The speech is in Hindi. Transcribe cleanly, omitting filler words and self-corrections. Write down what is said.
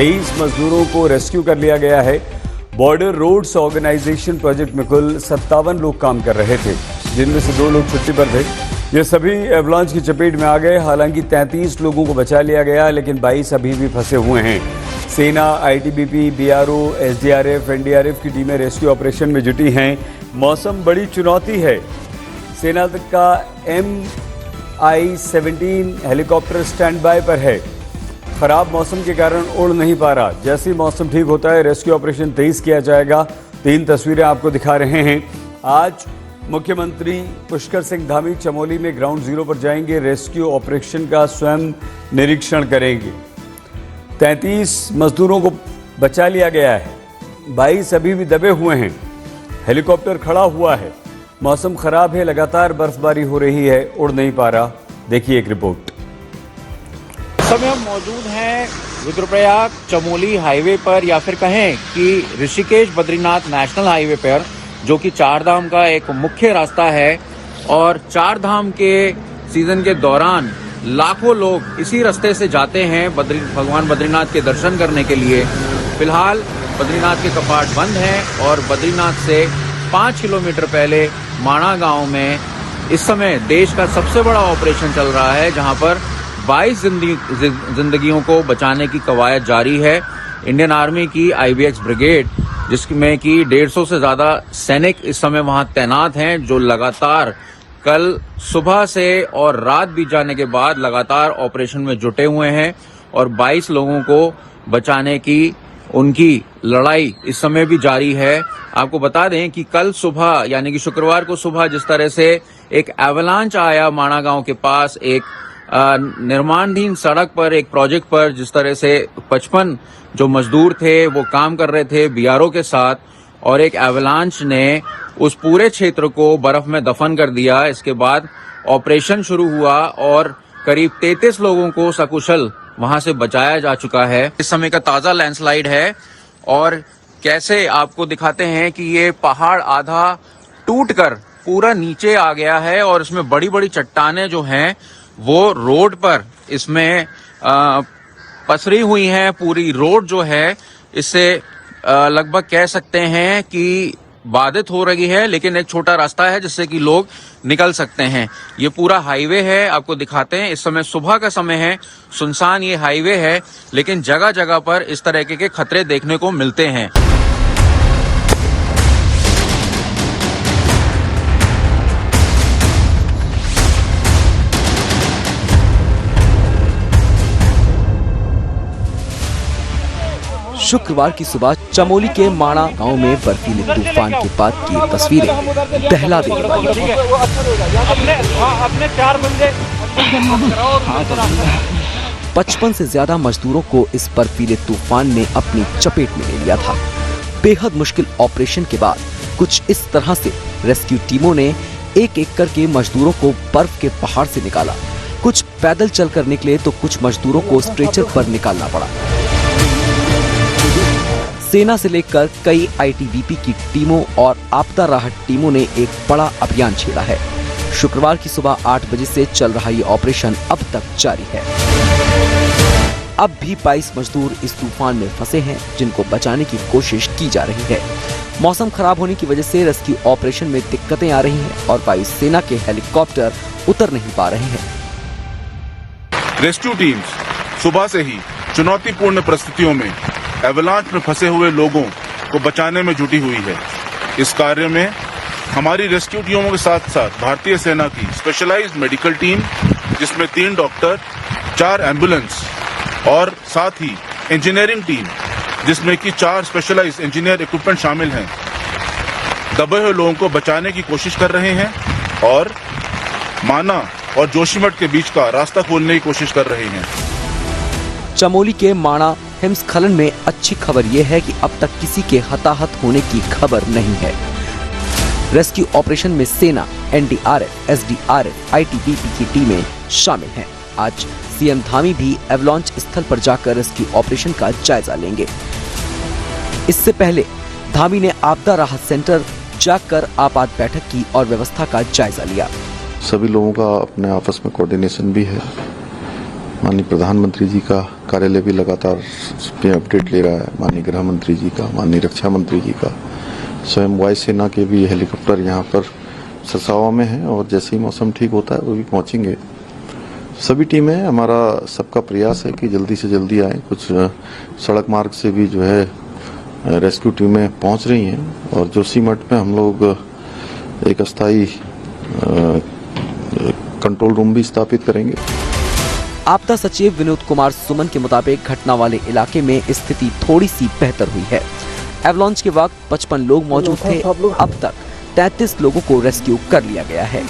23 मजदूरों को रेस्क्यू कर लिया गया है। बॉर्डर रोड्स ऑर्गेनाइजेशन प्रोजेक्ट में कुल 57 लोग काम कर रहे थे, जिनमें से 2 लोग छुट्टी पर थे। ये सभी एवलांच की चपेट में आ गए। हालांकि 33 लोगों को बचा लिया गया, लेकिन 22 अभी भी फंसे हुए हैं। सेना, आईटीबीपी, बीआरओ, एसडीआरएफ, एनडीआरएफ की टीमें रेस्क्यू ऑपरेशन में जुटी हैं। मौसम बड़ी चुनौती है। सेना का MI-17 हेलीकॉप्टर स्टैंड बाय पर है। खराब मौसम के कारण उड़ नहीं पा रहा। जैसे ही मौसम ठीक होता है, रेस्क्यू ऑपरेशन तेज किया जाएगा। 3 तस्वीरें आपको दिखा रहे हैं। आज मुख्यमंत्री पुष्कर सिंह धामी चमोली में ग्राउंड जीरो पर जाएंगे, रेस्क्यू ऑपरेशन का स्वयं निरीक्षण करेंगे। 33 मजदूरों को बचा लिया गया है, 22 अभी भी दबे हुए हैं। हेलीकॉप्टर खड़ा हुआ है। मौसम खराब है, लगातार बर्फबारी हो रही है, उड़ नहीं पा रहा। देखिए एक रिपोर्ट। इस समय हम मौजूद हैं रुद्रप्रयाग चमोली हाईवे पर, या फिर कहें कि ऋषिकेश बद्रीनाथ नेशनल हाईवे पर, जो कि 4 धाम का एक मुख्य रास्ता है। और 4 धाम के सीजन के दौरान लाखों लोग इसी रास्ते से जाते हैं भगवान बद्रीनाथ के दर्शन करने के लिए। फिलहाल बद्रीनाथ के कपाट बंद हैं और बद्रीनाथ से 5 किलोमीटर पहले माणा गांव में इस समय देश का सबसे बड़ा ऑपरेशन चल रहा है, जहां पर 22 जिंदगियों को बचाने की कवायद जारी है। इंडियन आर्मी की IBX ब्रिगेड, जिसमें कि 150 से ज्यादा सैनिक इस समय वहां तैनात हैं, जो लगातार कल सुबह से और रात बीत जाने के बाद लगातार ऑपरेशन में जुटे हुए हैं और 22 लोगों को बचाने की उनकी लड़ाई इस समय भी जारी है। आपको बता दें कि कल सुबह यानी कि शुक्रवार को सुबह जिस तरह से एक एवलांच आया माणा गांव के पास, एक निर्माणाधीन सड़क पर, एक प्रोजेक्ट पर, जिस तरह से 55 जो मजदूर थे वो काम कर रहे थे बीआरओ के साथ, और एक एवलांच ने उस पूरे क्षेत्र को बर्फ में दफन कर दिया। इसके बाद ऑपरेशन शुरू हुआ और करीब 33 लोगों को सकुशल वहां से बचाया जा चुका है। इस समय का ताजा लैंडस्लाइड है और कैसे आपको दिखाते हैं कि ये पहाड़ आधा टूटकर पूरा नीचे आ गया है और इसमें बड़ी बड़ी चट्टानें जो हैं वो रोड पर इसमें पसरी हुई हैं। पूरी रोड जो है इससे लगभग कह सकते हैं कि बाधित हो रही है, लेकिन एक छोटा रास्ता है जिससे कि लोग निकल सकते हैं। ये पूरा हाईवे है, आपको दिखाते हैं। इस समय सुबह का समय है, सुनसान ये हाईवे है, लेकिन जगह जगह पर इस तरह के खतरे देखने को मिलते हैं। शुक्रवार की सुबह चमोली के माणा गांव में बर्फीले तूफान के बाद की तस्वीरें दहला देने वाली हैं। 55 से ज्यादा मजदूरों को इस बर्फीले तूफान ने अपनी चपेट में ले लिया था। बेहद मुश्किल ऑपरेशन के बाद कुछ इस तरह से रेस्क्यू टीमों ने एक एक करके मजदूरों को बर्फ के पहाड़ से निकाला। कुछ पैदल चलकर निकले तो कुछ मजदूरों को स्ट्रेचर पर निकालना पड़ा। सेना से लेकर कई आईटीबीपी की टीमों और आपदा राहत टीमों ने एक बड़ा अभियान छेड़ा है। शुक्रवार की सुबह 8 बजे से चल रहा ये ऑपरेशन अब तक जारी है। अब भी 22 मजदूर इस तूफान में फंसे हैं, जिनको बचाने की कोशिश की जा रही है। मौसम खराब होने की वजह से रेस्क्यू ऑपरेशन में दिक्कतें आ रही हैं और वायुसेना के हेलीकॉप्टर उतर नहीं पा रहे हैं। रेस्क्यू टीम्स सुबह से ही चुनौतीपूर्ण परिस्थितियों में एवलांच में फंसे हुए लोगों को बचाने में जुटी हुई है। इस कार्य में हमारी रेस्क्यू टीमों के साथ साथ भारतीय सेना की स्पेशलाइज्ड मेडिकल टीम, जिसमें 3 डॉक्टर, 4 एम्बुलेंस और साथ ही इंजीनियरिंग टीम, जिसमें कि 4 स्पेशलाइज्ड इंजीनियर इक्विपमेंट शामिल हैं, दबे हुए लोगों को बचाने की कोशिश कर रहे हैं और माना और जोशीमठ के बीच का रास्ता खोलने की कोशिश कर रहे हैं। चमोली के माणा हिमस्खलन में अच्छी खबर यह है कि अब तक किसी के हताहत होने की खबर नहीं है। रेस्क्यू ऑपरेशन में सेना, एनडीआरएफ, एसडीआरएफ, आईटीबीपी की टीमें शामिल हैं। आज सीएम धामी भी एवलांच स्थल पर जाकर रेस्क्यू ऑपरेशन का जायजा लेंगे। इससे पहले धामी ने आपदा राहत सेंटर जाकर आपात बैठक की और व्यवस्था का जायजा लिया। सभी लोगों का अपने आपस में कोऑर्डिनेशन भी है माननीय प्रधानमंत्री जी का कार्यालय भी लगातार उस पे अपडेट ले रहा है, माननीय गृह मंत्री जी का, माननीय रक्षा मंत्री जी का, स्वयं वायुसेना के भी हेलीकॉप्टर यहाँ पर सरसावा में हैं और जैसे ही मौसम ठीक होता है वो भी पहुँचेंगे। सभी टीमें, हमारा सबका प्रयास है कि जल्दी से जल्दी आए। कुछ सड़क मार्ग से भी जो है रेस्क्यू टीमें पहुँच रही हैं और जोशीमठ में हम लोग एक अस्थायी कंट्रोल रूम भी स्थापित करेंगे। आपदा सचिव विनोद कुमार सुमन के मुताबिक घटना वाले इलाके में स्थिति थोड़ी सी बेहतर हुई है। एवलांच के वक्त 55 लोग मौजूद थे। अब तक 33 लोगों को रेस्क्यू कर लिया गया है।